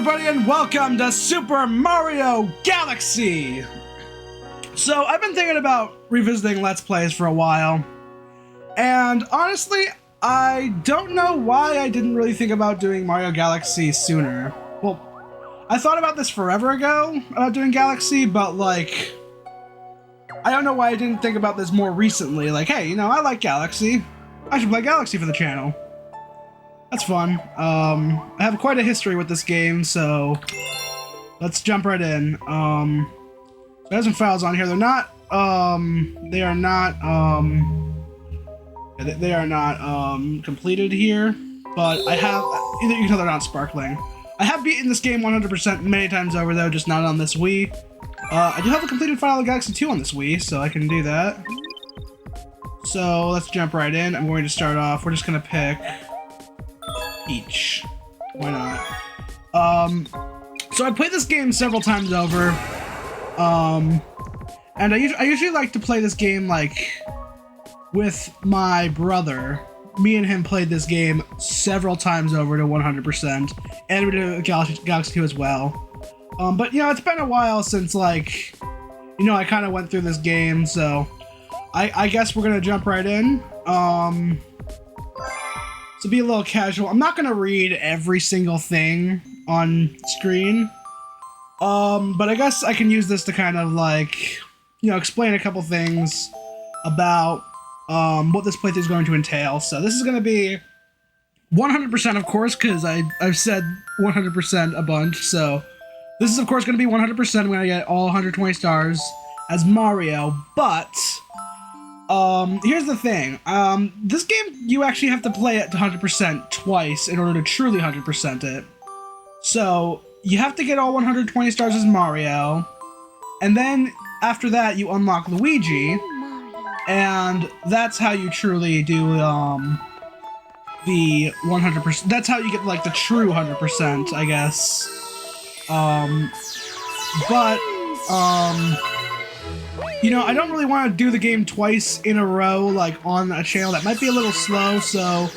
everybody, and welcome to Super Mario Galaxy! So, I've been thinking about revisiting Let's Plays for a while, and honestly, I don't know why I didn't really think about doing Mario Galaxy sooner. Well, I thought about this forever ago, about doing Galaxy, but like, I don't know why I didn't think about this more recently. Like, hey, you know, I like Galaxy. I should play Galaxy for the channel. That's fun. I have quite a history with this game, so let's jump right in. There's some files on here. They're not, they are not completed here, but I have, you can tell they're not sparkling. I have beaten this game 100% many times over, though, just not on this Wii. I do have a completed file of Galaxy 2 on this Wii, so I can do that. So let's jump right in. I'm going to start off. We're just going to pick Peach. Why not? So I played this game several times over. And I usually like to play this game, like, with my brother. Me and him played this game several times over to 100%. And we did Galaxy 2 as well. But, you know, it's been a while since, like, you know, I kind of went through this game, so I guess we're going to jump right in. So be a little casual. I'm not going to read every single thing on screen. But I guess I can use this to kind of, like, you know, explain a couple things about what this playthrough is going to entail. So this is going to be 100%, of course, because I've said 100% a bunch, so this is, of course, going to be 100%. I'm going to get all 120 stars as Mario, but here's the thing. This game, you actually have to play it to 100% twice in order to truly 100% it. So you have to get all 120 stars as Mario, and then after that you unlock Luigi, and that's how you truly do the 100%. That's how you get, like, the true 100%, I guess. You know, I don't really want to do the game twice in a row, like, on a channel. That might be a little slow, so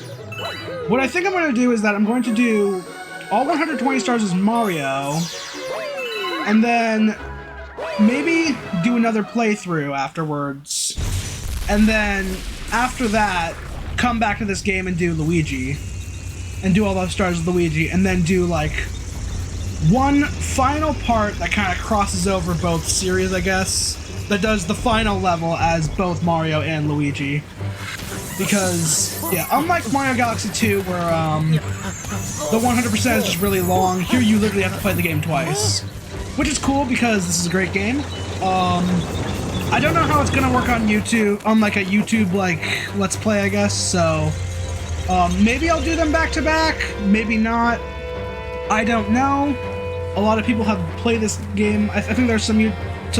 what I think I'm going to do is that I'm going to do all 120 stars as Mario, and then maybe do another playthrough afterwards, and then after that, come back to this game and do Luigi, and do all those stars with Luigi, and then do, like, one final part that kind of crosses over both series, I guess, that does the final level as both Mario and Luigi. Because, yeah, unlike Mario Galaxy 2, where the 100% is just really long, here you literally have to play the game twice. Which is cool because this is a great game. I don't know how it's gonna work on YouTube, on like a YouTube, like, Let's Play, I guess, so maybe I'll do them back to back, maybe not. I don't know. A lot of people have played this game. I think there's some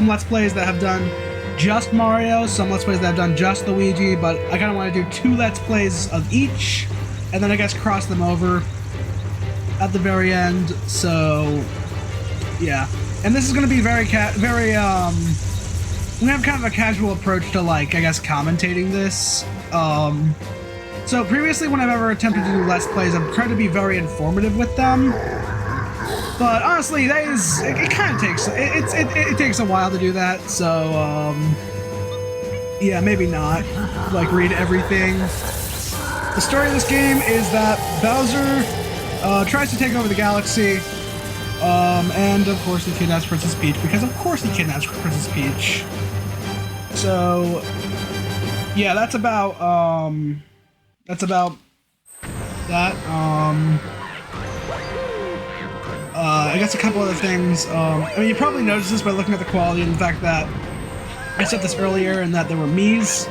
Let's Plays that have done just Mario, some Let's Plays that have done just Luigi, but I kind of want to do 2 Let's Plays of each, and then I guess cross them over at the very end, so yeah. And this is going to be we have kind of a casual approach to, like, I guess, commentating this. So previously when I've ever attempted to do Let's Plays, I've tried to be very informative with them. But honestly, it kind of takes, it takes a while to do that, so, yeah, maybe not, like, read everything. The story of this game is that Bowser, tries to take over the galaxy, and of course he kidnaps Princess Peach, because of course he kidnaps Princess Peach. So, yeah, that's about that. I guess a couple other things. I mean, you probably noticed this by looking at the quality and the fact that I said this earlier and that there were Miis.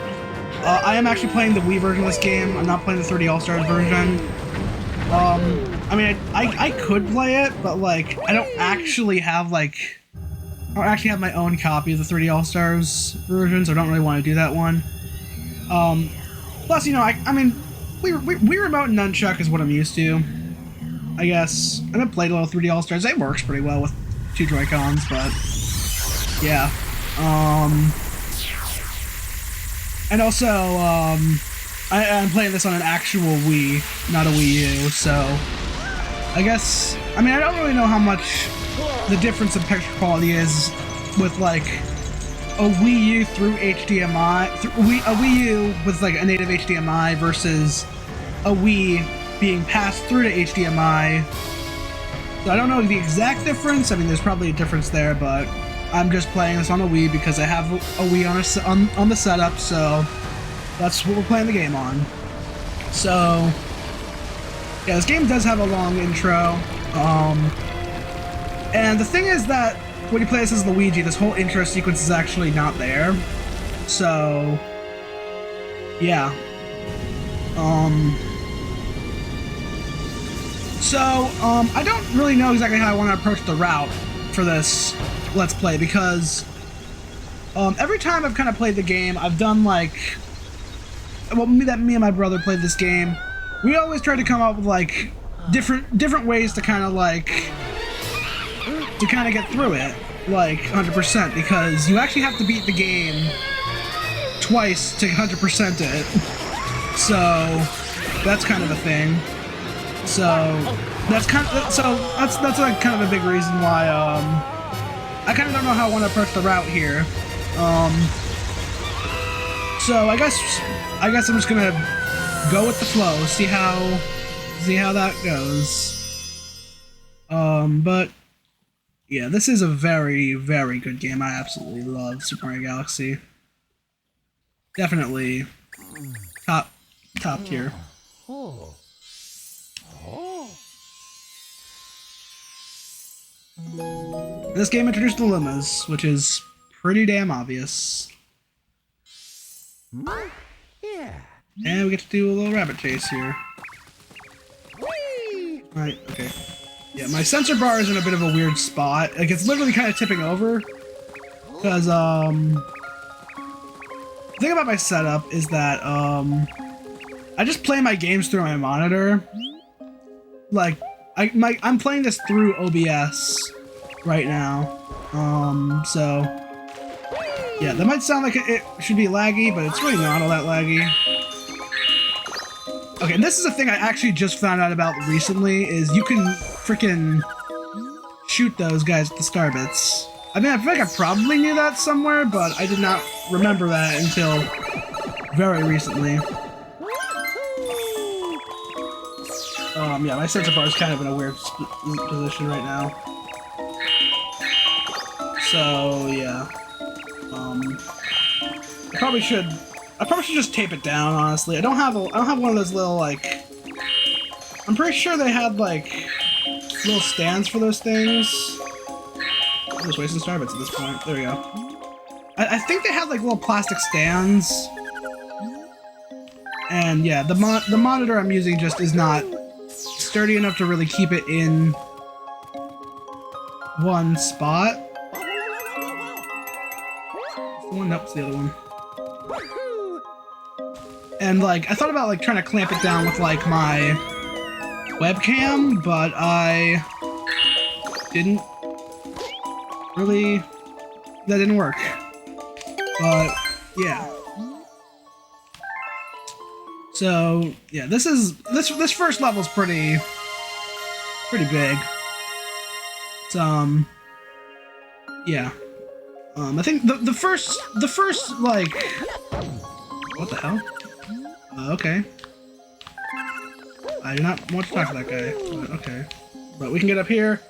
I am actually playing the Wii version of this game. I'm not playing the 3D All-Stars version. I mean, I could play it, but, like, I don't actually have my own copy of the 3D All-Stars version, so I don't really want to do that one. Plus, you know, I mean, Wii Remote and Nunchuck is what I'm used to, I guess. I haven't played a little 3D All-Stars. It works pretty well with 2 Joy-Cons, but yeah. And also, I'm playing this on an actual Wii, not a Wii U, so I guess, I mean, I don't really know how much the difference in picture quality is with like a Wii U through HDMI, a Wii U with like a native HDMI versus a Wii being passed through to HDMI. So I don't know the exact difference. I mean, there's probably a difference there, but I'm just playing this on a Wii because I have a Wii on the setup, so that's what we're playing the game on. So yeah, this game does have a long intro. And the thing is that when you play this as Luigi, this whole intro sequence is actually not there. So yeah. I don't really know exactly how I want to approach the route for this Let's Play, because every time I've kind of played the game, I've done like, well, me and my brother played this game. We always try to come up with like different ways to kind of get through it, like 100%, because you actually have to beat the game twice to 100% it. So that's kind of a thing. So that's like kind of a big reason why I kind of don't know how I want to approach the route here. So I guess I'm just gonna go with the flow, see how that goes. But yeah, this is a very, very good game. I absolutely love Super Mario Galaxy. Definitely top tier. This game introduced the llamas, which is pretty damn obvious. Yeah. And we get to do a little rabbit chase here. Right, okay. Yeah, my sensor bar is in a bit of a weird spot. Like, it's literally kind of tipping over. Because, the thing about my setup is that, I just play my games through my monitor. Like, I'm playing this through OBS right now. So yeah, that might sound like it should be laggy, but it's really not all that laggy. Okay, and this is a thing I actually just found out about recently, is you can freaking shoot those guys with the star bits. I mean, I feel like I probably knew that somewhere, but I did not remember that until very recently. Yeah, my sensor bar is kind of in a weird position right now. So yeah, I probably should just tape it down. Honestly, I don't have one of those little, like, I'm pretty sure they had like little stands for those things. I'm just wasting star bits at this point. There we go. I think they had like little plastic stands, and yeah, the monitor I'm using just is not sturdy enough to really keep it in one spot. One, nope, it's the other one. And like, I thought about like trying to clamp it down with like my webcam, but I didn't really, that didn't work. But yeah. So yeah, this first level's pretty big. It's yeah. I think the first like, what the hell? Okay. I do not want to talk to that guy, but okay. But we can get up here,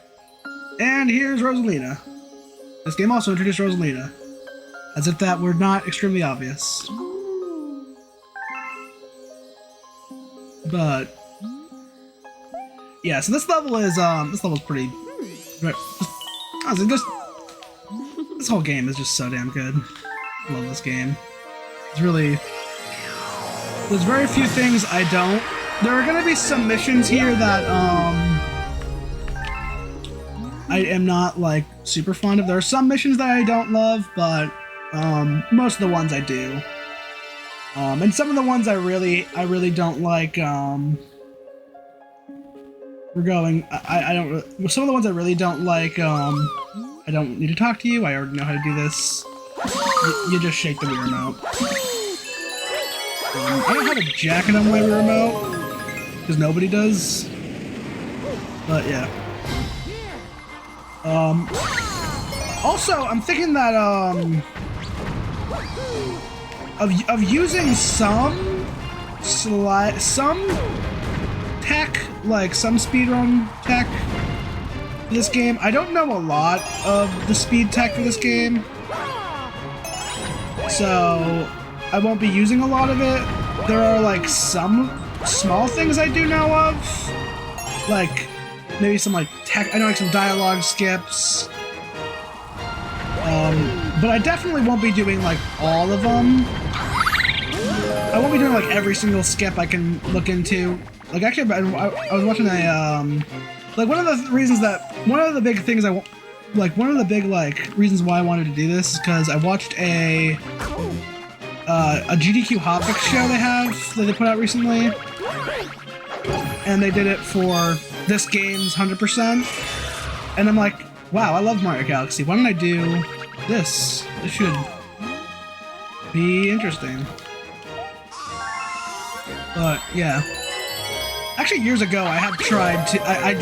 and here's Rosalina. This game also introduced Rosalina, as if that were not extremely obvious. But yeah, so this level's pretty. Honestly, this whole game is just so damn good. I love this game. It's really. There's very few things I don't. There are gonna be some missions here that I am not like super fond of. There are some missions that I don't love, but most of the ones I do. And some of the ones I really don't like. We're going. I don't. Some of the ones I really don't like. I don't need to talk to you. I already know how to do this. You just shake the Wii remote. I don't have a jacket on my Wii remote because nobody does. But yeah. Also, I'm thinking that of using some tech, like some speedrun tech for this game. I don't know a lot of the speed tech for this game, so I won't be using a lot of it. There are like some small things I do know of, like maybe some like tech. I know like some dialogue skips. But I definitely won't be doing like all of them. I won't be doing like every single skip I can look into. Like actually, I was watching a like one of the big things one of the big like reasons why I wanted to do this is because I watched a GDQ Hotfix show that they put out recently, and they did it for this game's 100%, and I'm like, wow, I love Mario Galaxy. Why don't I do this? This should be interesting. But yeah, actually years ago I have tried to. I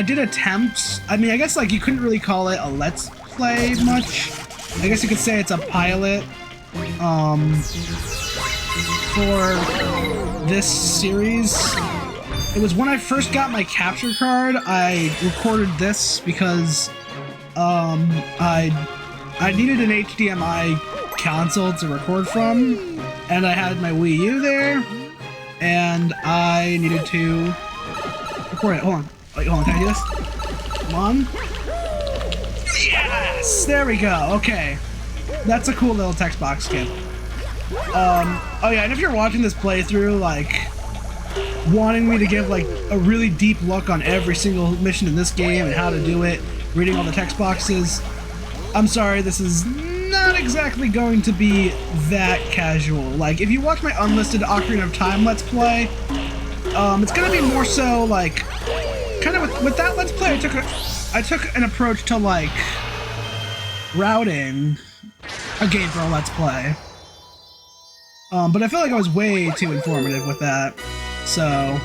did attempts. I mean, I guess like you couldn't really call it a let's play much. I guess you could say it's a pilot for this series. It was when I first got my capture card. I recorded this because I needed an HDMI console to record from, and I had my Wii U there, and I needed to record it. Hold on. Wait, hold on. Can I do this? Come on. Yes! There we go. Okay. That's a cool little text box skip. Oh yeah, and if you're watching this playthrough, like, wanting me to give, like, a really deep look on every single mission in this game and how to do it, reading all the text boxes, I'm sorry, this is not exactly going to be that casual. Like, if you watch my unlisted Ocarina of Time Let's Play, it's gonna be more so, like, kind of with that Let's Play, I took an approach to, like, routing a game for a Let's Play. But I feel like I was way too informative with that. So,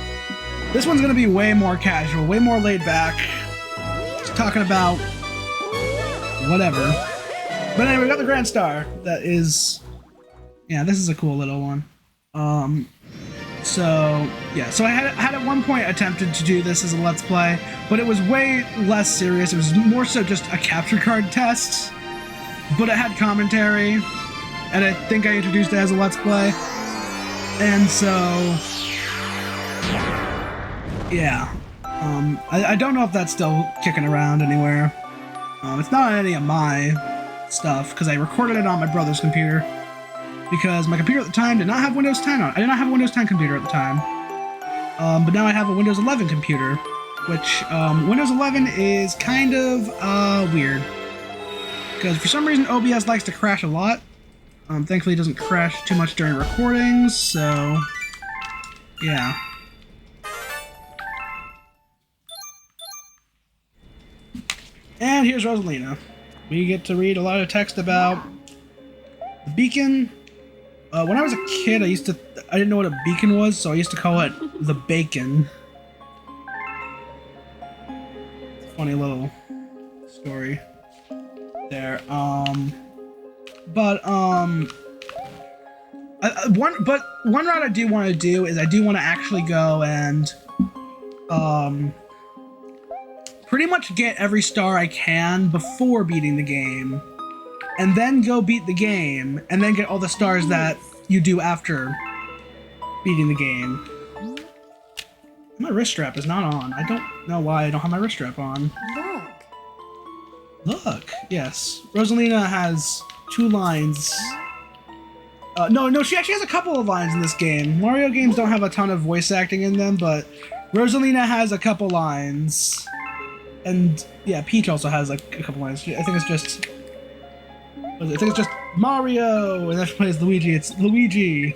this one's gonna be way more casual, way more laid back. Just talking about whatever. But anyway, we got the Grand Star. That is... yeah, this is a cool little one. So, yeah. So I had at one point attempted to do this as a Let's Play, but it was way less serious. It was more so just a capture card test. But it had commentary, and I think I introduced it as a Let's Play. And so... yeah. I don't know if that's still kicking around anywhere. It's not on any of my stuff, because I recorded it on my brother's computer. Because my computer at the time did not have Windows 10 on it. I did not have a Windows 10 computer at the time. But now I have a Windows 11 computer, which, Windows 11 is kind of, weird. Because for some reason OBS likes to crash a lot. Thankfully it doesn't crash too much during recordings, so... yeah. And here's Rosalina. We get to read a lot of text about the beacon. When I was a kid, I didn't know what a beacon was, so I used to call it the bacon. It's a funny little story there. One route I do want to do is I do want to actually go and pretty much get every star I can before beating the game, and then go beat the game, and then get all the stars that you do after beating the game. My wrist strap is not on. I don't know why I don't have my wrist strap on. Look, yes. Rosalina has 2 lines. No, she actually has a couple of lines in this game. Mario games don't have a ton of voice acting in them, but Rosalina has a couple lines. And yeah, Peach also has like a couple lines. I think it's just Mario, and if she plays Luigi, it's Luigi.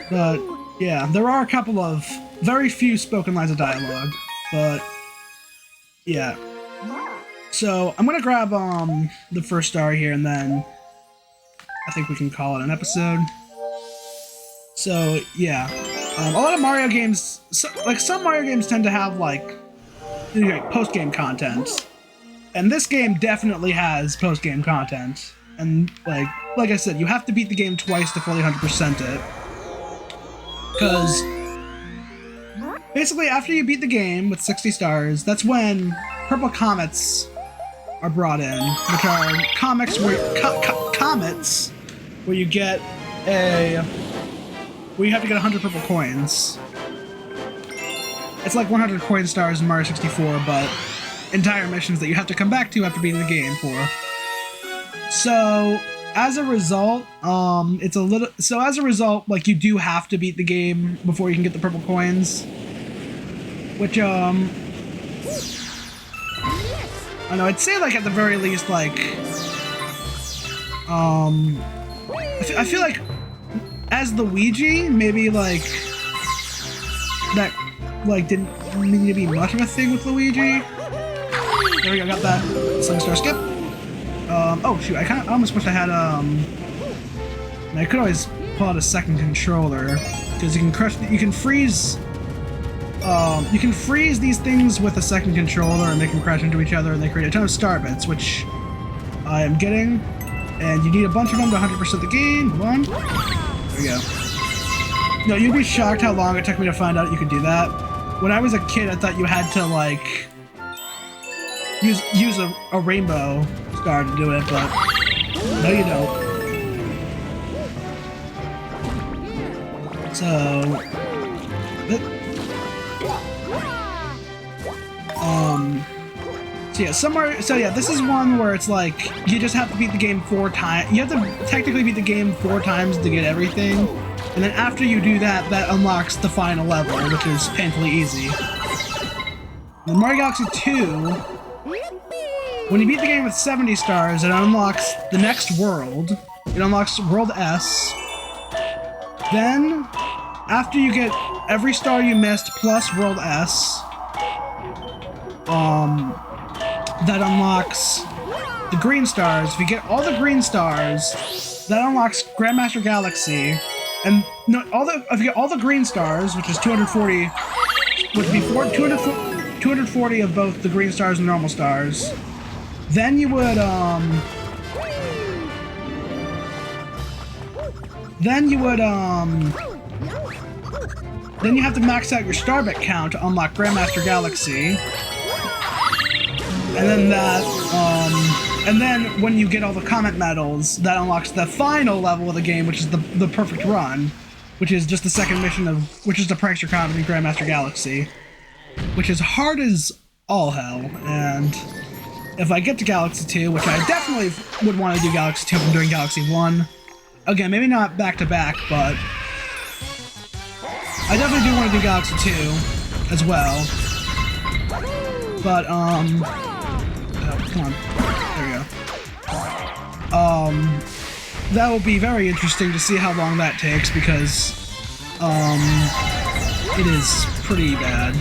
But yeah, there are a couple of very few spoken lines of dialogue, but yeah. So I'm gonna grab the first star here, and then I think we can call it an episode. So yeah. A lot of Mario games, like some Mario games tend to have like post-game content. And this game definitely has post-game content. And like I said, you have to beat the game twice to fully 100% it. Because basically after you beat the game with 60 stars, that's when purple comets are brought in, which are comets where you get where you have to get 100 purple coins. It's like 100 coin stars in Mario 64, but entire missions that you have to come back to after beating the game for. So as a result, like you do have to beat the game before you can get the purple coins, which I know, I'd say like at the very least, like I feel like as Luigi, maybe like that like didn't need to be much of a thing with Luigi. There we go, got that 7-star skip. Oh shoot, I almost wish I had I could always pull out a second controller because you can freeze these things with a second controller and make them crash into each other, and they create a ton of star bits, which I am getting, and you need a bunch of them to 100% the game. Hold on. There we go. No, you'd be shocked how long it took me to find out you could do that. When I was a kid, I thought you had to like use a rainbow star to do it, but no, you don't. So yeah, this is one where it's like you just have to beat the game 4 times. You have to technically beat the game 4 times to get everything, and then after you do that, that unlocks the final level, which is painfully easy. In Mario Galaxy 2, when you beat the game with 70 stars, it unlocks the next world. It unlocks World S. Then, after you get every star you missed plus World S, that unlocks the green stars. If you get all the green stars, that unlocks Grandmaster Galaxy. And no, if you get all the green stars, which is 240, which would be 240 of both the green stars and normal stars, then you would then you have to max out your starbit count to unlock Grandmaster Galaxy. And then and then when you get all the comet medals, that unlocks the final level of the game, which is the perfect run, which is just the second mission which is the Prankster Comet in Grandmaster Galaxy, which is hard as all hell. And if I get to Galaxy 2, which I definitely would want to do Galaxy 2 from doing Galaxy 1, again, maybe not back to back, but I definitely do want to do Galaxy 2 as well. But oh, come on. There we go. That will be very interesting to see how long that takes, because it is pretty bad.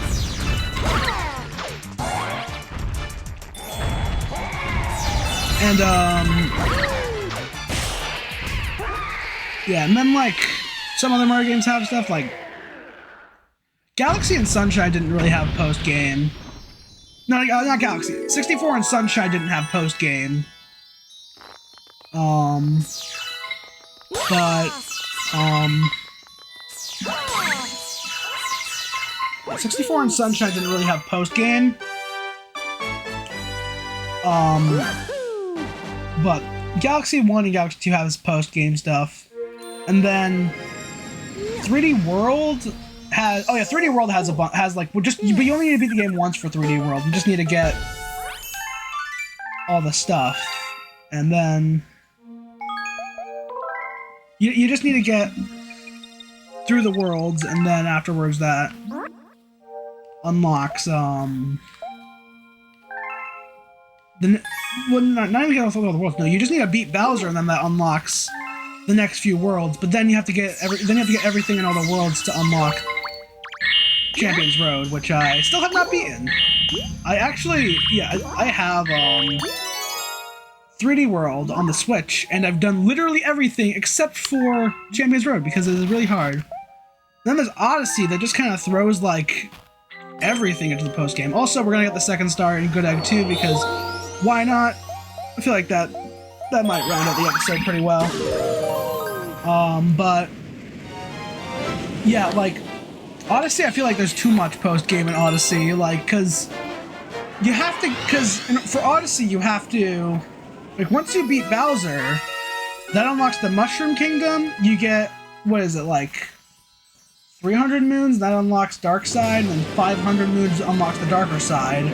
And yeah, and then like some other Mario games have stuff like Galaxy and Sunshine didn't really have post-game. No, not Galaxy. 64 and Sunshine didn't have post-game. But 64 and Sunshine didn't really have post-game. But Galaxy 1 and Galaxy 2 have this post-game stuff. And then 3D World has... Oh yeah, 3D World has like... but you only need to beat the game once for 3D World. You just need to get all the stuff. And then... You just need to get through the worlds, and then afterwards that unlocks, well, not even get all the worlds. No, you just need to beat Bowser, and then that unlocks the next few worlds. But then you have to get everything in all the worlds to unlock Champions Road, which I still have not beaten. I actually, yeah, I have 3D World on the Switch, and I've done literally everything except for Champions Road because it is really hard. Then there's Odyssey that just kind of throws like everything into the post game. Also, we're gonna get the second star in Good Egg 2 because why not? I feel like that might round out the episode pretty well. But yeah, like Odyssey, I feel like there's too much post game in Odyssey, like because you have to, for Odyssey you have to, like once you beat Bowser, that unlocks the Mushroom Kingdom. You get, what is it, like 300 moons, that unlocks Dark Side, and then 500 moons unlocks the Darker Side.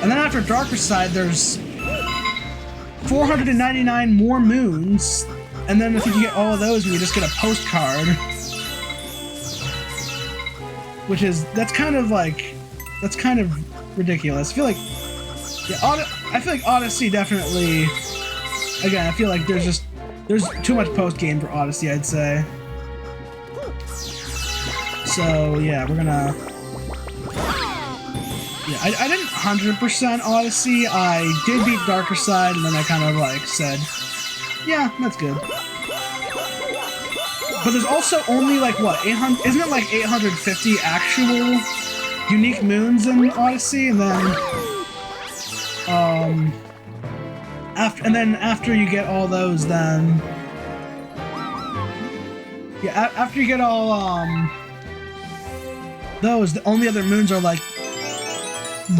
And then after Darker Side, there's 499 more moons, and then I think you get all of those and you just get a postcard. Which is, that's kind of ridiculous. I feel like, yeah, I feel like Odyssey definitely, again, I feel like there's too much post-game for Odyssey, I'd say. So, yeah, we're gonna... Yeah, I didn't 100% Odyssey. I did beat Darker Side, and then I kind of, like, said, yeah, that's good. But there's also only, like, what, 800... Isn't it, like, 850 actual unique moons in Odyssey? And then... After you get all those, then... Yeah, after you get all, those, the only other moons are, like,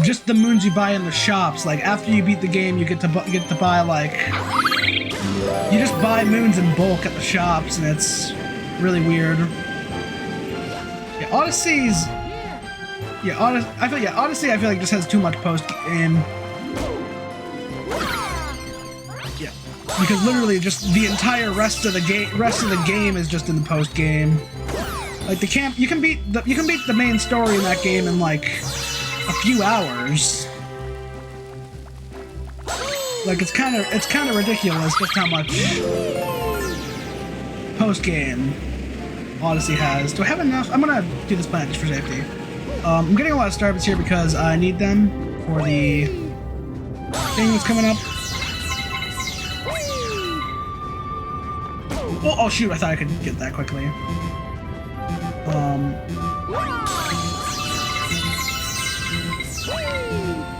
just the moons you buy in the shops. Like, after you beat the game, you get to buy, like... You just buy moons in bulk at the shops, and it's really weird. Yeah, Odyssey's... Yeah, Odyssey, I feel like just has too much post-game. Yeah, because literally just the entire rest of the game is just in the post-game. Like you can beat the main story in that game in like a few hours. Like it's kind of ridiculous just how much post-game Odyssey has. Do I have enough? I'm gonna do this planet just for safety. I'm getting a lot of starbits here because I need them for the thing that's coming up. Oh shoot, I thought I could get that quickly.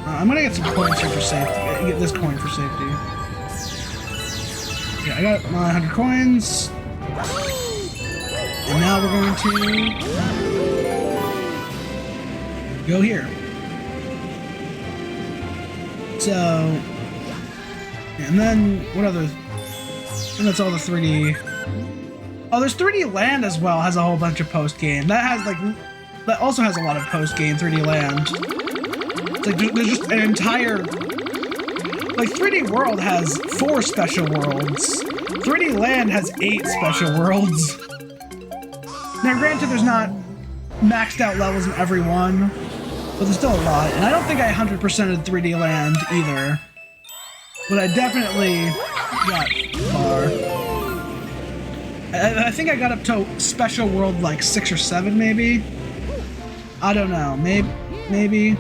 I'm gonna get some coins here for safety. Get this coin for safety. Yeah, I got my 100 coins. And now we're going to go here. So, and then what other? And that's all the 3D. Oh, there's 3D Land as well. Has a whole bunch of post game. That also has a lot of post game. 3D Land. It's like there's just an entire. Like 3D World has 4 special worlds. 3D Land has 8 special worlds. Now, granted, there's not maxed out levels in every one, but there's still a lot. And I don't think I 100%ed 3D Land either. But I definitely got far. I think I got up to Special World like 6 or 7, maybe? I don't know. Maybe.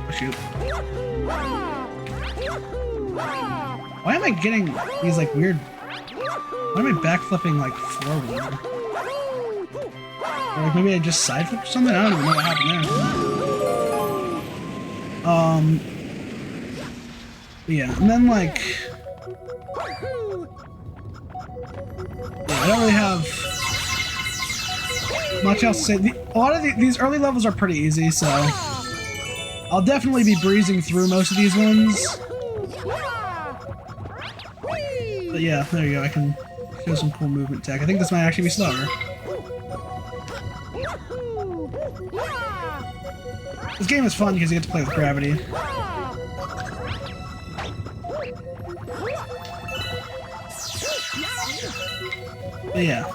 Oh, shoot. Why am I getting these like weird... Why am I backflipping like forward? Or like maybe I just side flipped or something? I don't even know what happened there. Yeah, and then like... Yeah, I don't really have much else to say. A lot of these early levels are pretty easy, so I'll definitely be breezing through most of these ones. But yeah, there you go. I can show some cool movement tech. I think this might actually be slower. This game is fun because you get to play with gravity. But yeah.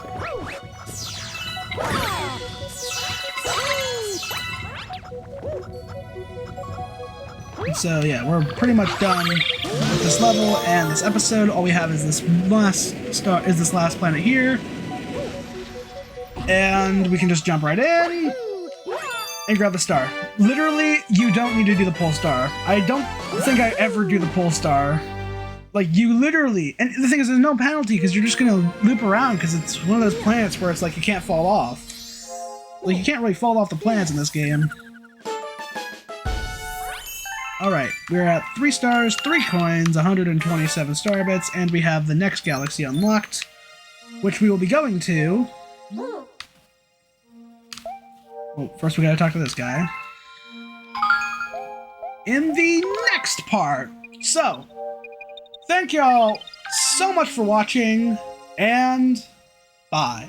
And so yeah, we're pretty much done with this level and this episode. All we have is this last planet here. And we can just jump right in and grab the star. Literally, you don't need to do the pole star. I don't think I ever do the pole star. Like, you literally... And the thing is, there's no penalty because you're just going to loop around because it's one of those planets where it's like you can't fall off. Like, you can't really fall off the planets in this game. Alright, we're at 3 stars, 3 coins, 127 star bits, and we have the next galaxy unlocked, which we will be going to... Well, first we gotta talk to this guy. In the next part! So, thank y'all so much for watching, and bye.